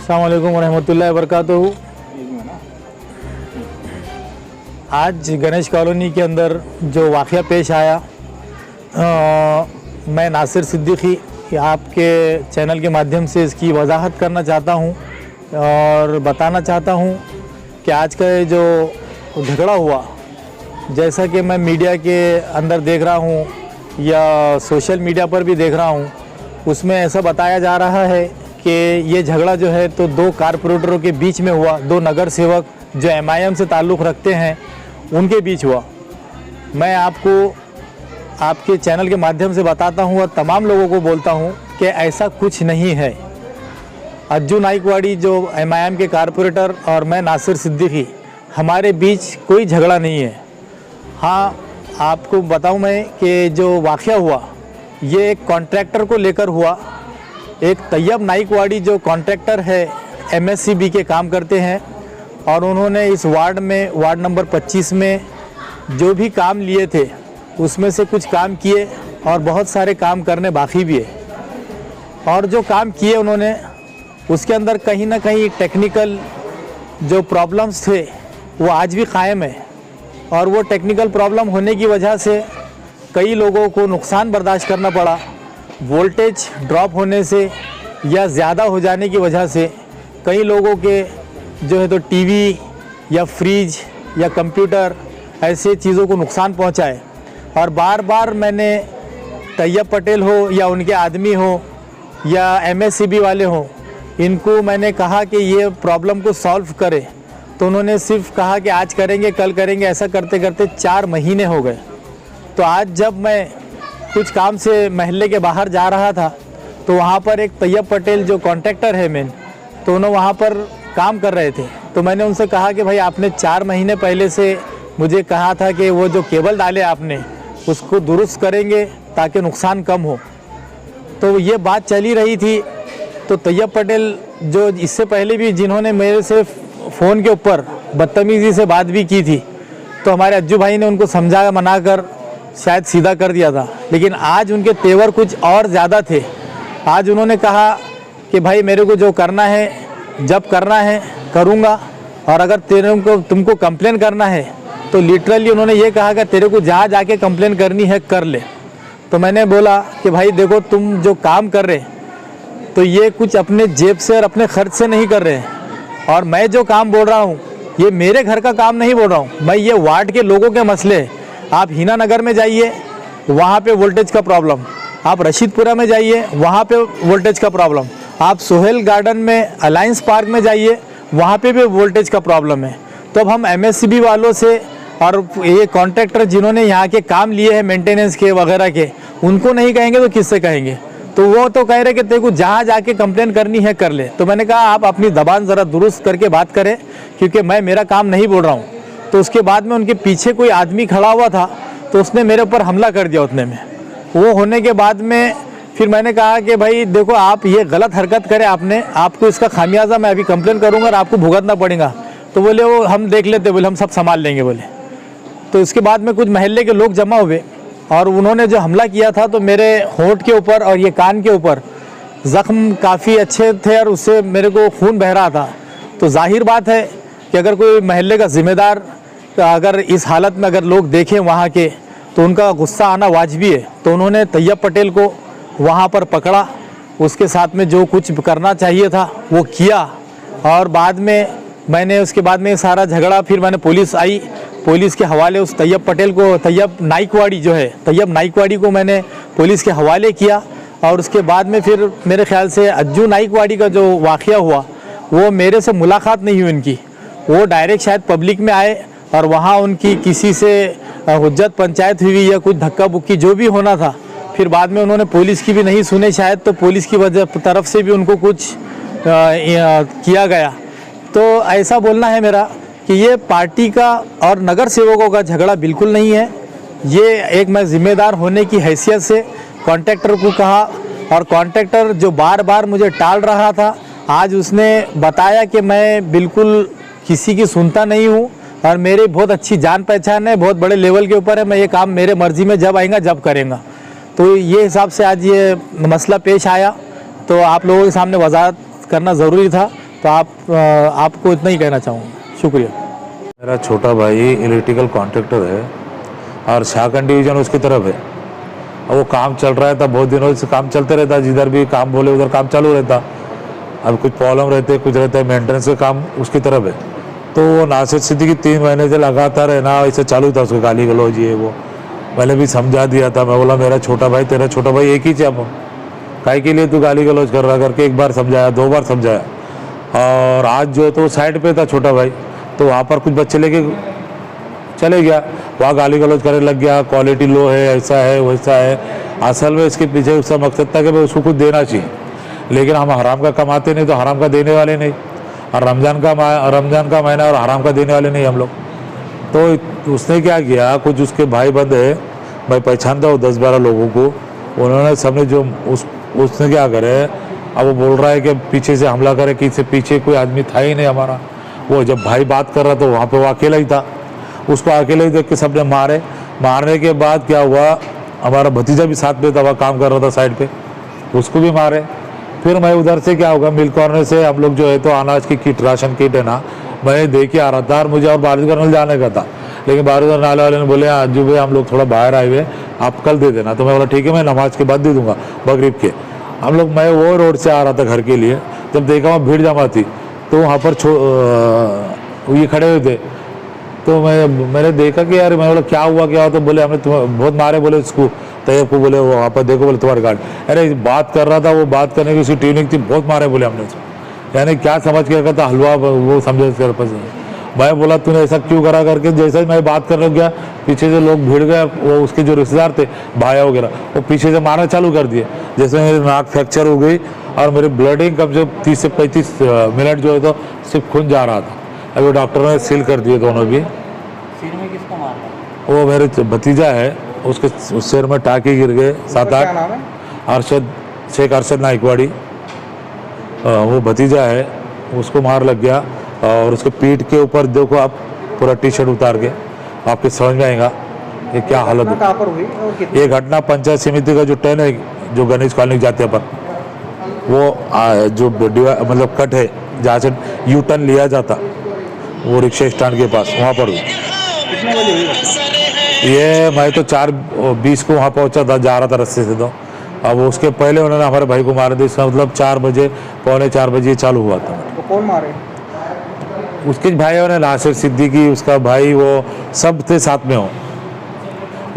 अस्सलाम वालेकुम रहमतुल्लाहि वबरकातुहू। आज गणेश कॉलोनी के अंदर जो वाक़या पेश आया, मैं नासिर सिद्दीकी आपके चैनल के माध्यम से इसकी वजाहत करना चाहता हूं और बताना चाहता हूं कि आज का ये जो झगड़ा हुआ, जैसा कि मैं मीडिया के अंदर देख रहा हूं या सोशल मीडिया पर भी देख रहा हूं, उसमें ऐसा बताया जा रहा है कि ये झगड़ा जो है तो दो कारपोरेटरों के बीच में हुआ, दो नगर सेवक जो MIM से ताल्लुक़ रखते हैं उनके बीच हुआ। मैं आपको आपके चैनल के माध्यम से बताता हूं और तमाम लोगों को बोलता हूं कि ऐसा कुछ नहीं है। अज्जू नाइकवाड़ी जो MIM के कारपोरेटर और मैं नासिर सिद्दीकी, हमारे बीच कोई झगड़ा नहीं है। हाँ, आपको बताऊं मैं कि जो वाक़या हुआ ये एक कॉन्ट्रैक्टर को लेकर हुआ। एक तैयब नाइकवाड़ी जो कॉन्ट्रैक्टर है, MSCB के काम करते हैं और उन्होंने इस वार्ड में, वार्ड नंबर 25 में जो भी काम लिए थे उसमें से कुछ काम किए और बहुत सारे काम करने बाकी भी है। और जो काम किए उन्होंने, उसके अंदर कहीं ना कहीं टेक्निकल जो प्रॉब्लम्स थे वो आज भी कायम है और वो टेक्निकल प्रॉब्लम होने की वजह से कई लोगों को नुकसान बर्दाश्त करना पड़ा। वोल्टेज ड्रॉप होने से या ज़्यादा हो जाने की वजह से कई लोगों के जो है तो टीवी या फ्रिज या कंप्यूटर ऐसे चीज़ों को नुकसान पहुंचा है। और बार बार मैंने तैयब पटेल हो या उनके आदमी हो या MSCB वाले हो, इनको मैंने कहा कि ये प्रॉब्लम को सॉल्व करें, तो उन्होंने सिर्फ कहा कि आज करेंगे, कल करेंगे। ऐसा करते करते 4 महीने हो गए। तो आज जब मैं कुछ काम से महल्ले के बाहर जा रहा था तो वहाँ पर एक तैयब पटेल जो कॉन्ट्रैक्टर है मेन, तो उन्होंने वहाँ पर काम कर रहे थे। तो मैंने उनसे कहा कि भाई आपने 4 महीने पहले से मुझे कहा था कि वो जो केबल डाले आपने उसको दुरुस्त करेंगे ताकि नुकसान कम हो। तो ये बात चली रही थी। तो तैयब पटेल जो इससे पहले भी जिन्होंने मेरे से फ़ोन के ऊपर बदतमीज़ी से बात भी की थी, तो हमारे अज्जू भाई ने उनको समझा मनाकर शायद सीधा कर दिया था। लेकिन आज उनके तेवर कुछ और ज़्यादा थे। आज उन्होंने कहा कि भाई मेरे को जो करना है, जब करना है करूँगा, और अगर तुमको कंप्लेन करना है तो लिटरली उन्होंने ये कहा कि तेरे को जहाँ जाके कंप्लेन करनी है कर ले। तो मैंने बोला कि भाई देखो, तुम जो काम कर रहे तो ये कुछ अपने जेब से और अपने खर्च से नहीं कर रहे हैं, और मैं जो काम बोल रहा हूँ ये मेरे घर का काम नहीं बोल रहा हूँ मैं, ये वार्ड के लोगों के मसले। आप हीना नगर में जाइए, वहाँ पे वोल्टेज का प्रॉब्लम। आप रशीदपुरा में जाइए, वहाँ पे वोल्टेज का प्रॉब्लम। आप सोहेल गार्डन में, अलायंस पार्क में जाइए, वहाँ पे भी वोल्टेज का प्रॉब्लम है। तो अब हम MSCB वालों से और ये कॉन्ट्रैक्टर जिन्होंने यहाँ के काम लिए हैं मेंटेनेंस के वगैरह के, उनको नहीं कहेंगे तो किससे कहेंगे? तो वो तो कह रहे कि तेरे को जहाँ जाके कंप्लेन करनी है कर ले। तो मैंने कहा आप अपनी ज़बान ज़रा दुरुस्त करके बात करें, क्योंकि मैं मेरा काम नहीं बोल रहा हूँ। तो उसके बाद में उनके पीछे कोई आदमी खड़ा हुआ था, तो उसने मेरे ऊपर हमला कर दिया उतने में। वो होने के बाद में फिर मैंने कहा कि भाई देखो, आप ये गलत हरकत करें आपने, आपको इसका खामियाजा मैं अभी कंप्लेन करूँगा और आपको भुगतना पड़ेगा। तो बोले वो हम देख लेते, बोले हम सब संभाल लेंगे बोले। तो इसके बाद में कुछ महल्ले के लोग जमा हुए और उन्होंने जो हमला किया था, तो मेरे होंठ के ऊपर और ये कान के ऊपर ज़ख्म काफ़ी अच्छे थे और उससे मेरे को खून बह रहा था। तो जाहिर बात है कि अगर कोई महल्ले का ज़िम्मेदार अगर इस हालत में अगर लोग देखें वहाँ के, तो उनका गुस्सा आना वाजिबी है। तो उन्होंने तैयब पटेल को वहाँ पर पकड़ा, उसके साथ में जो कुछ करना चाहिए था वो किया, और बाद में मैंने उसके बाद में सारा झगड़ा, फिर मैंने पुलिस आई, पुलिस के हवाले उस तैयब पटेल को, तैयब नाइकवाड़ी जो है, तैयब नाइकवाड़ी को मैंने पुलिस के हवाले किया। और उसके बाद में फिर मेरे ख्याल से अज्जू नाइकवाड़ी का जो वाक़या हुआ, वो मेरे से मुलाकात नहीं हुई उनकी, वो डायरेक्ट शायद पब्लिक में आए और वहाँ उनकी किसी से हुज्जत पंचायत हुई या कुछ धक्का बुक्की जो भी होना था। फिर बाद में उन्होंने पुलिस की भी नहीं सुने शायद, तो पुलिस की वजह तरफ से भी उनको कुछ किया गया। तो ऐसा बोलना है मेरा कि ये पार्टी का और नगर सेवकों का झगड़ा बिल्कुल नहीं है। ये एक मैं ज़िम्मेदार होने की हैसियत से कॉन्ट्रैक्टर को कहा, और कॉन्ट्रैक्टर जो बार बार मुझे टाल रहा था, आज उसने बताया कि मैं बिल्कुल किसी की सुनता नहीं हूँ और मेरी बहुत अच्छी जान पहचान है, बहुत बड़े लेवल के ऊपर है, मैं ये काम मेरे मर्ज़ी में जब आएगा जब करेंगा। तो ये हिसाब से आज ये मसला पेश आया, तो आप लोगों के सामने वजाहत करना ज़रूरी था। तो आपको इतना ही कहना चाहूँगा। शुक्रिया। मेरा छोटा भाई इलेक्ट्रिकल कॉन्ट्रैक्टर है और शाहगंज डिवीज़न उसकी तरफ है। और वो काम चल रहा था, बहुत दिनों से काम चलते रहता, जिधर भी काम बोले उधर काम चालू रहता। अब कुछ प्रॉब्लम रहते, कुछ रहता है, मेंटेनेंस का काम उसकी तरफ है। तो वो नासिर सिद्दीकी 3 महीने से लगातार है ना ऐसे चालू था, उसको गाली गलौज ये वो। मैंने भी समझा दिया था, मैं बोला मेरा छोटा भाई तेरा छोटा भाई एक ही थे हम, काहे के लिए तू गाली गलौज कर रहा करके एक बार समझाया, 2 बार समझाया। और आज जो तो साइड पे था छोटा भाई, तो वहाँ पर कुछ बच्चे लेके चले गया, वहाँ गाली गलौज करने लग गया, क्वालिटी लो है, ऐसा है वैसा है। असल में इसके पीछे उसका मकसद था कि भाई उसको कुछ देना चाहिए, लेकिन हम हराम का कमाते नहीं तो हराम का देने वाले नहीं, और रमज़ान का महीना और हराम का देने वाले नहीं हम लोग। तो उसने क्या किया, कुछ उसके भाई बंद है, मैं पहचानता हूँ 10-12 लोगों को, उन्होंने सबने जो उसने क्या करे, अब वो बोल रहा है कि पीछे से हमला करे, कि इससे पीछे कोई आदमी था ही नहीं हमारा। वो जब भाई बात कर रहा था वहाँ पे वो अकेला ही था, उसको अकेले ही देख के सबने मारने के बाद क्या हुआ, हमारा भतीजा भी साथ में था, वहाँ काम कर रहा था साइड पे, उसको भी मारे। फिर मैं उधर से क्या होगा, मिल्क कॉर्नर से हम लोग जो है तो अनाज की किट, राशन किट है ना, मैं दे के आ रहा था और मुझे और बारिश करने जाने का था, लेकिन बारिश नाले वाले ने बोले अज्जू भाई हम लोग थोड़ा बाहर आए हुए, आप कल दे देना। तो मैं बोला ठीक है, मैं नमाज के बाद दे दूंगा मगरिब के। हम लोग, मैं वो रोड से आ रहा था घर के लिए, जब देखा वहाँ भीड़ जमा थी, तो वहाँ पर ये खड़े हुए थे, तो मैंने देखा कि यार, मैं बोला क्या हुआ क्या हुआ, तो बोले हमने तुम्हें बहुत मारे, बोले उसको तैयब को, बोले वो वहाँ पर देखो, बोले तुम्हारी गाड़ी। अरे बात कर रहा था, वो बात करने की उसकी ट्यूनिंग थी, बहुत मारे बोले हमने उसको, यानी क्या समझ के रखा था, हलवा वो समझे उसके पसंद। मैं बोला तूने ऐसा क्यों करा करके, जैसे ही मैं बात करने गया पीछे से लोग भिड़ गए, वो उसके जो रिश्तेदार थे भाई वगैरह, वो पीछे से मारना चालू कर दिए। जैसे मेरी नाक फ्रैक्चर हो गई और मेरी ब्लडिंग कम से 30 से 35 मिनट जो है तो सिर्फ खून जा रहा था। अभी डॉक्टर ने सील कर दिए दोनों भी। सिर में किसको मारा? वो मेरे भतीजा है, उसके सिर में टाके गिर गए 7-8। अरशद, शेख अरशद नाइकवाड़ी, वो भतीजा है, उसको मार लग गया। और उसके पीठ के ऊपर देखो आप, पूरा टी-शर्ट उतार के, आपके समझ में आएगा ये क्या हालत है। कहाँ पर हुई? ये घटना पंचायत समिति का जो टर्न है, जो गणेश कॉलोनी जाते अपन, वो जो मतलब कट है जहाँ से यू टर्न लिया जाता, वो रिक्शा स्टैंड के पास, वहाँ पर हुई। कितने बजे हुई? ये मैं तो 4:20 को वहाँ पहुँचा था, जा रहा था रस्ते से। तो अब उसके पहले उन्होंने हमारे भाई को मार दिया, इसका मतलब 4 बजे, पौने 4 बजे चालू हुआ था। तो कौन मारे? उसके भाइयों ने, नासिर सिद्दीकी उसका भाई, वो सब थे साथ में। हो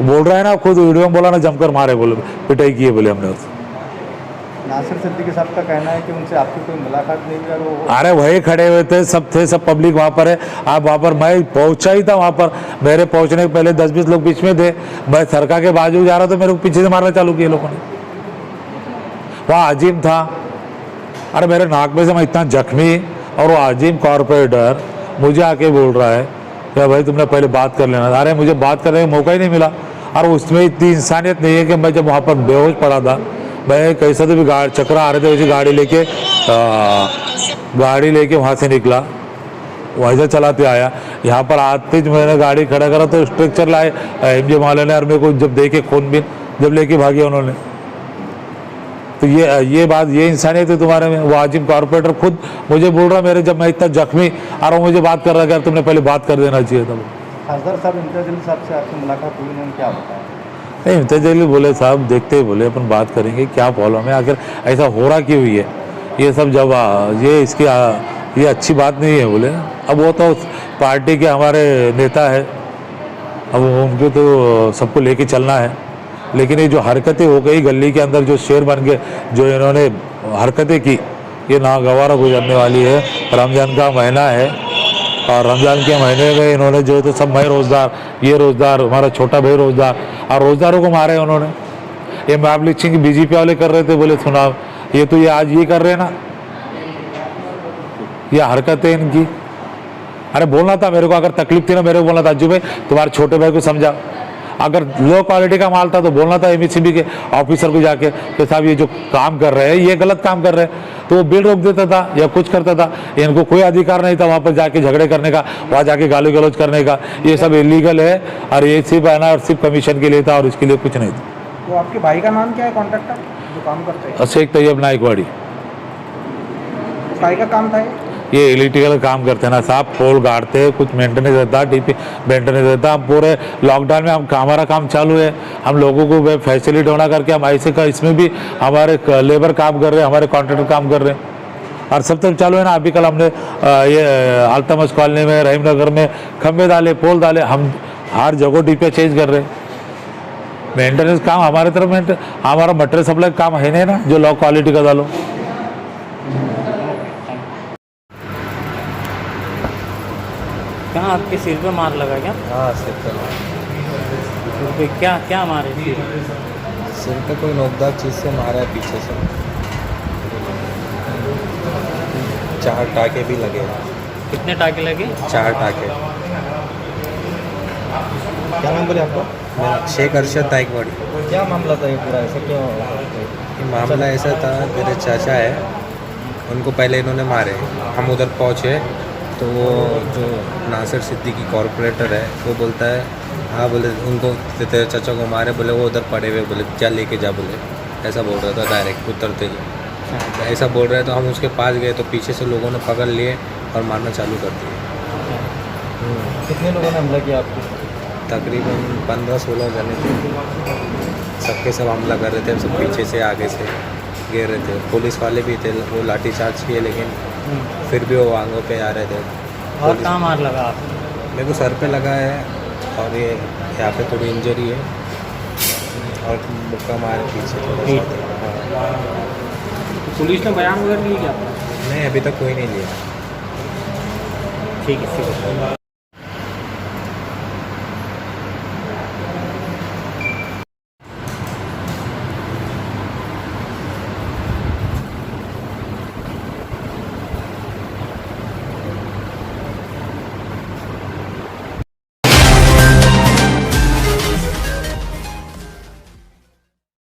बोल रहा है ना, खुद वीडियो में बोला ना, जमकर मारे, बोले पिटाई की है बोले हमने उससे। नासिर सिद्दीकी साहब का कहना है कि उनसे आपकी कोई मुलाकात नहीं हुई और वो, अरे वही खड़े हुए थे, सब थे, सब पब्लिक वहाँ पर है। आप वहाँ पर, मैं पहुँचा ही था वहाँ पर, मेरे पहुँचने के पहले 10-20 लोग बीच में थे, मैं सरका के बाजू जा रहा था, मेरे को पीछे से मारना चालू किए लोगों ने। वहाँ अजीम था, अरे मेरे नाक में से मैं इतना जख्मी, और वो अजीम कॉर्पोरेटर मुझे आके बोल रहा है कि भाई तुमने पहले बात कर लेना। अरे मुझे बात करने का मौका ही नहीं मिला, और उसमें इतनी इंसानियत नहीं है कि मैं जब वहाँ पर बेहोश पड़ा था, मैं कैसा तो भी चक्कर आ रहे थे, वैसे गाड़ी लेके वहाँ से निकला, वैसे चलाते आया। यहाँ पर आते ही मैंने गाड़ी खड़ा करा तो स्ट्रक्चर लाए MJ वाले ने, और मेरे को जब देखे खूनबीन जब लेके भागे उन्होंने। तो ये बात, ये इंसानियत है तुम्हारे में। वो आजिम कॉर्पोरेटर खुद मुझे बोल रहा मेरे, जब मैं इतना जख्मी, और वो मुझे बात कर रहा है, तुमने पहले बात कर देना चाहिए था। खासदार साहब इम्तियाज जलील साहब से आपकी मुलाकात हुई, उन्होंने क्या बताया? नहीं, इम्तियाज जलील बोले साहब देखते ही बोले अपन बात करेंगे, क्या प्रॉब्लम है, आखिर ऐसा हो रहा क्यों हुई है, ये सब जब ये अच्छी बात नहीं है बोले। अब वो तो पार्टी के हमारे नेता है, अब उनको तो सबको लेके चलना है, लेकिन ये जो हरकतें हो गई गली के अंदर, जो शेर बन के जो इन्होंने हरकतें की, ये नागवारा गुजरने वाली है। रमज़ान का महीना है, और रमज़ान के महीने में इन्होंने जो है तो सब, मैं रोज़दार, ये रोज़दार, हमारा छोटा भाई रोज़दार, और रोज़दारों को मारे उन्होंने। ये मैप लिचिंग बीजेपी वाले कर रहे थे, बोले सुना ये तो ये आज ये कर रहे हैं ना, ये हरकतें इनकी। अरे बोलना था मेरे को, अगर तकलीफ थी ना मेरे को बोलना था, अज्जू भाई तुम्हारे छोटे भाई को समझा। अगर लो क्वालिटी का माल था तो बोलना था MSCB के ऑफिसर को जाके कि साहब ये जो काम कर रहे हैं ये गलत काम कर रहे हैं, तो वो बिल रोक देता था या कुछ करता था। इनको कोई अधिकार नहीं था वहाँ पर जाके झगड़े करने का, वहाँ जाके गाली गलौज करने का, ये सब इलीगल है। और ये सिर्फ है ना, और सिर्फ कमीशन के लिए था, और इसके लिए कुछ नहीं था। तो आपके भाई का नाम क्या है, कॉन्ट्रैक्टर जो काम करते हैं? शेख तैयब नाइकवाड़ी। भाई का काम था ये इलीगल काम करते हैं ना साहब, पोल गाड़ते, कुछ मेंटेनेंस रहता, डीपी मेंटेनेंस रहता। हम पूरे लॉकडाउन में हमारा काम चालू है, हम लोगों को फैसिलिटी होना करके हम ऐसे का इसमें भी हमारे लेबर काम कर रहे हैं, हमारे कॉन्ट्रैक्टर काम कर रहे हैं और सब तरफ चालू है ना। अभी कल हमने ये अल्तमस कॉलोनी में, रहीम नगर में खंभे डाले, पोल डाले, हम हर जगह डीपी चेंज कर रहे हैं। मेंटेनेंस काम हमारे तरफ हमारा मटेरियल सप्लाई काम है नहीं ना जो लो क्वालिटी का डालो। कहाँ आपके सिर पे मार लगा क्या? हाँ, सिर पे सिर पे क्या क्या मारे? सिर पे कोई नोकदार चीज़ से मारा है पीछे से। 4 टाके भी लगे हैं। कितने टाके लगे? 4 टाके। क्या नाम बोले आपको? मेरा शेख अरशद ताइकवाड़ी। क्या मामला था ये पूरा, ऐसा क्यों? ये मामला ऐसा था, मेरे चाचा है, उनको पहले इन्होंने मारे। हम उधर पहुँचे तो वो जो नासिर सिद्दीकी कॉर्पोरेटर है वो बोलता है, हाँ बोले उनको तेरे चाचा को मारे, बोले वो उधर पड़े हुए, बोले क्या लेके जा, बोले ऐसा बोल रहा था डायरेक्ट उतरते ही। ऐसा बोल रहे तो हम उसके पास गए तो पीछे से लोगों ने पकड़ लिए और मारना चालू कर दिया। कितने लोगों ने हमला किया आपको? तकरीबन 15-16 जने थे, सबके सब हमला कर रहे थे, सब पीछे से आगे से घेर रहे थे। पुलिस वाले भी थे, वो लाठीचार्ज किए, लेकिन फिर भी वो आंगों पे आ रहे थे। और कहाँ मार लगा आपको? मेरे को सर पे लगा है और ये यहाँ पे थोड़ी इंजरी है और मुक्का मारे पीछे थोड़ा सा। पुलिस ने बयान वगैरह नहीं लिया? नहीं, अभी तक कोई नहीं लिया। ठीक है।